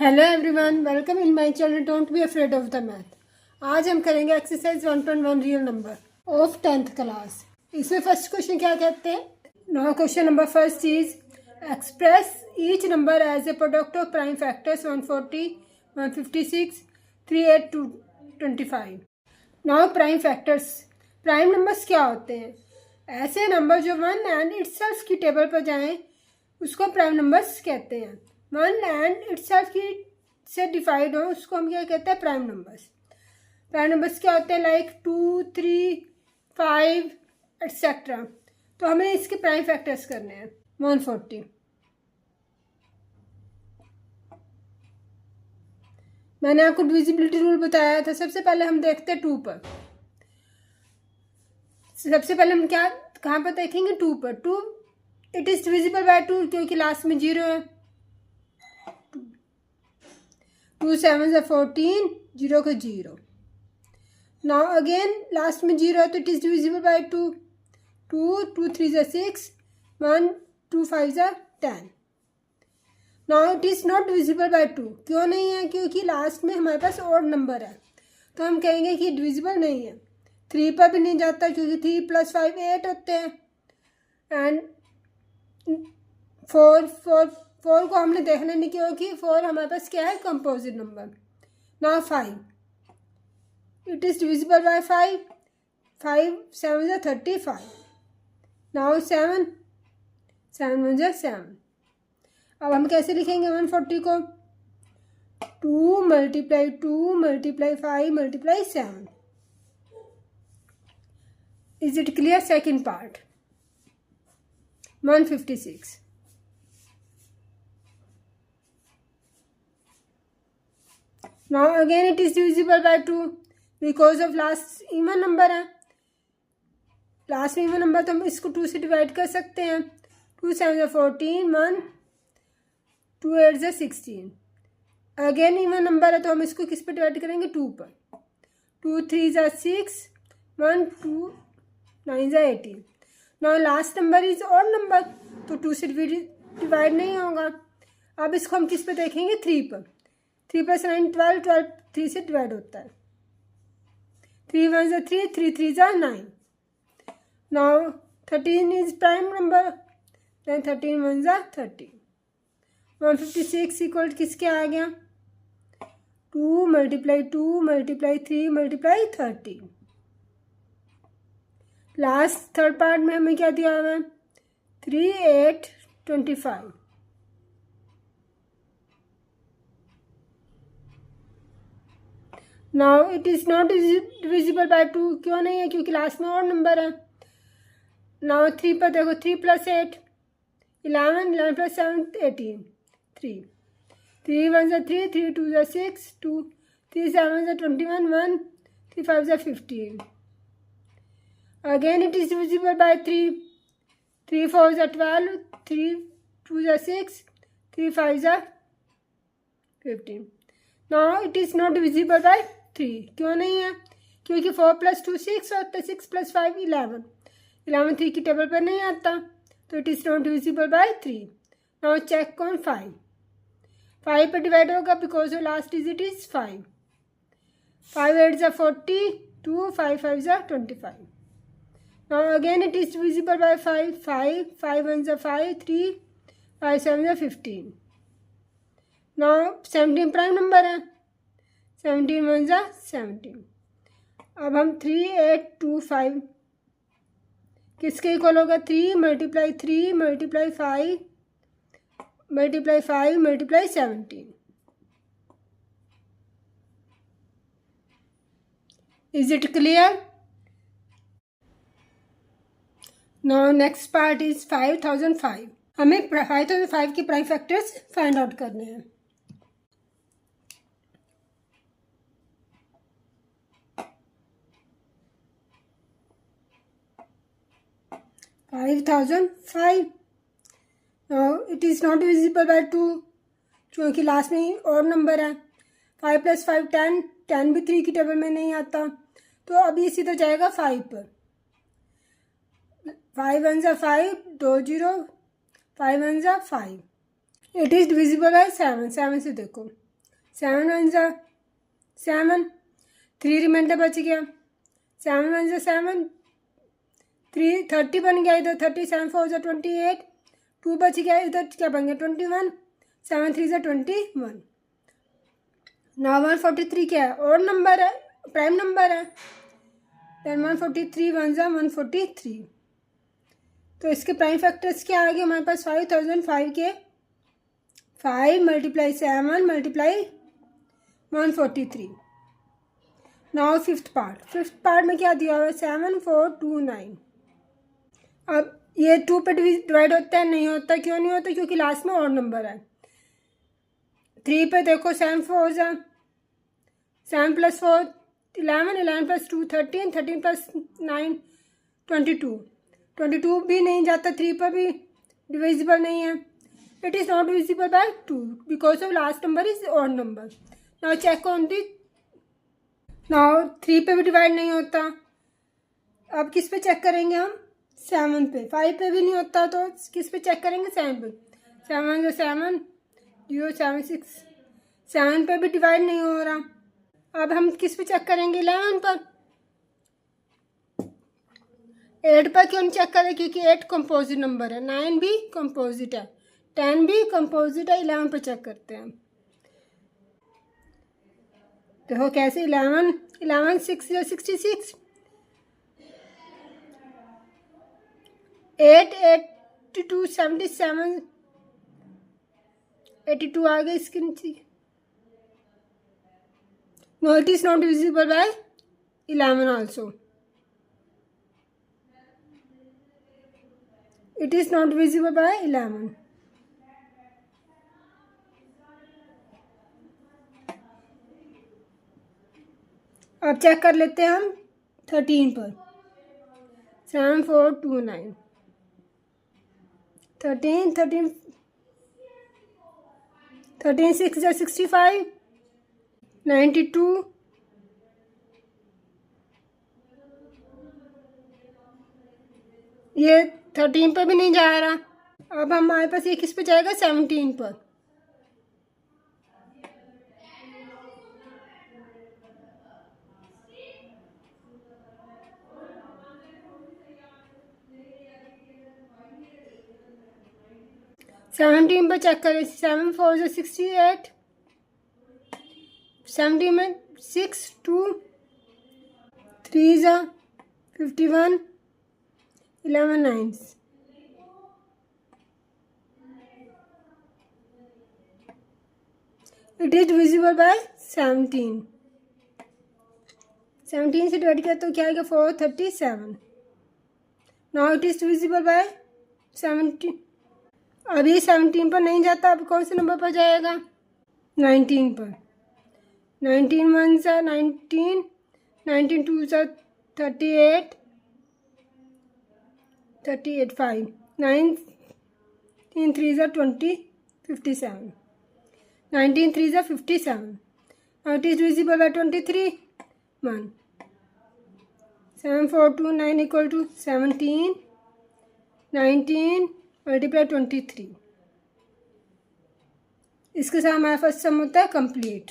Hello everyone, welcome in my channel don't be afraid of the math. आज हम करेंगे exercise 1.1 real number of 10th class. इसमें first question क्या कहते हैं। Now question number first is express each number as a product of prime factors 140, 156, 38 to 25। Now prime factors, prime numbers क्या होते हैं? ऐसे नंबर जो वन एंड इटसेल्फ की टेबल पर जाएं उसको प्राइम नंबर्स कहते हैं। वन एंड इटसेल्फ की से डिवाइड हो उसको हम क्या कहते हैं? Prime numbers. प्राइम नंबर्स क्या होते हैं? Like 2, 3, 5 etcetera. तो हमें इसके प्राइम फैक्टर्स करने हैं। 140, मैंने आपको डिविजिबिलिटी रूल बताया था। सबसे पहले हम देखते हैं 2 पर। सबसे पहले हम क्या कहाँ पर देखेंगे? 2 पर। 2 इट इज डिविजिबल बाय 2 क्योंकि लास्ट में 0 है। 2 7 14, 0 का 0। नाउ अगेन लास्ट में 0 है तो it is divisible by 2। 2 2 3 6, 1 2 5 10। Now it is not divisible by 2। क्यों नहीं है? क्योंकि लास्ट में हमारे पास ऑड नंबर है, तो हम कहेंगे कि डिविजिबल नहीं है। 3 पर भी नहीं जाता क्योंकि 3 + 5 8 होते हैं। एंड 4 को हमने देखना नहीं क्योंकि 4 हमारे पास क्या है? Composite number. Now 5 it is divisible by 5। 5 7 35। Now 7 7 1 7। अब हम कैसे लिखेंगे 140 को? 2 × 2 × 5 × 7। Is it clear? Second part 156। Now again it is divisible by 2 because of last even number है। लास्ट में इवन नंबर तो हम इसको 2 से डिवाइड कर सकते हैं। 2 7 14, 1 2 8 16। अगेन इवन नंबर है तो हम इसको किस पे डिवाइड करेंगे? 2 पर। 2 3 6, 1 2 9 18। Now last number is odd number तो 2 से डिवाइड नहीं होगा। अब इसको हम किस पे देखेंगे? 3 पर। 3 + 9 12, 12 3 से डिवाइड होता है। 3 1 3, 3 3 9। Now 13 is prime number, then 13 1 30। 156 equal किसके आ गया? 2 × 2 × 3 × 30। लास्ट थर्ड पार्ट में हमें क्या दिया हुआ है? 3 8 25। Now it is not divisible by 2। क्यों नहीं है? क्योंकि लास्ट में और नंबर है। नाउ 3 पर देखो। 3 + 8 11, 11 + 7 18 3। 3 1 3, 3 2 6, 2 3 7 21, 1 3 5 15। Again it is divisible by 3. 3 4 12, 3 2 6, 3 5 15। Now it is not divisible by 3. क्यों नहीं है? क्योंकि 4 + 2 6 होता है। 6 + 5 11। 11 3 की टेबल पर नहीं आता तो it is not divisible by 3। Now check on 5। 5 पर डिवाइड होगा because last digit is 5। 5 8 40, 2 5 5 25। Now again it is divisible by 5. 5 5 1 5, 3 5 7 15। Now 17 prime number है। 17 1 17। अब हम 3 8 2 5 किसके इक्वल होगा? 3 × 3 × 5 × 5 × 17। Is it clear? Now next part is 5005। हमें 5005 के प्राइम फैक्टर्स फाइंड आउट करने हैं। Now it is not divisible by 2 क्योंकि लास्ट में और नंबर है। 5 + 5 10, 10 भी 3 की टेबल में नहीं आता तो अभी सीधा जाएगा 5 पर। 5 1 5, 2 0, 5 1 5। It is divisible by 7। 7 से देखो 7 1 जा 7, 3 रिमाइंडर बच गया, 7 1 जा 7, 3 30 बन गया इधर, 30 7 4 जा 28, 2 बच गया इधर, क्या बन गया 21, 7 3 जा 21। नाउ 143 क्या है, और नंबर है, प्राइम नंबर है, देन 143 1 जा 143। तो इसके प्राइम फैक्टर्स क्या आ गए हमारे पास, 5005 के 5 × 7 × 143। नाउ फिफ्थ पार्ट में क्या दिया हुआ है, 7 4 2 9। अब ये 2 पे डिवाइड होता है, नहीं होता, क्यों नहीं होता, क्योंकि लास्ट में और नंबर है। 3 पे देखो 7 4 जा 7 + 4 11, 11 + 2 13, 13 + 9 22, 22 भी नहीं जाता, 3 पर भी डिविजिबल नहीं है। It is not divisible by 2 because of last number is odd number. Now check on the, now 3 पे भी डिवाइड नहीं होता। अब किस पे चेक करेंगे हम, 7 पे। 5 पे भी नहीं होता, तो किस पे चेक करेंगे, 7 पे। 7 जो 7 0 7 6, 7 पे भी डिवाइड नहीं हो रहा। अब हम किस पे चेक करेंगे, 11 पर। 8 पर क्यों चेक करें, क्योंकि 8 कंपोजिट नंबर है, 9 भी कंपोजिट है, 10 भी कंपोजिट है। 11 पर चेक करते हैं, देखो कैसे, 11 6 0 66, 8 82 77, 82 आ गए इसके नीचे। No, it is not divisible by 11 also, it is not divisible by 11। अब चेक कर लेते हैं हम 13 पर, 7 4 2 9, 13 6 जा 65, 92, ये 13 पर भी नहीं जा रहा। अब हमारे पास ये किस पे जाएगा, 17 पर। सेवनटीन पर चेक करें, 7 4 जो 68, 17 में 6 2 3 जा 51, 11 9। It is divisible by 17। 17 से डिवाइड किया तो क्या आएगा, 437। Now it is divisible by 17। अभी 17 पर नहीं जाता, अब कौन से नंबर पर जाएगा, 19 पर। 19 1 जा 19, 19 2 जा 38, 38 5, 9 3 जा 20, 57, 19 3 जा 57। Now it is divisible by 23, 1, 7 4 2 9 equal to 17, 19 multiply 23। इसके साथ हमारा फर्स्ट सम होता है कंप्लीट।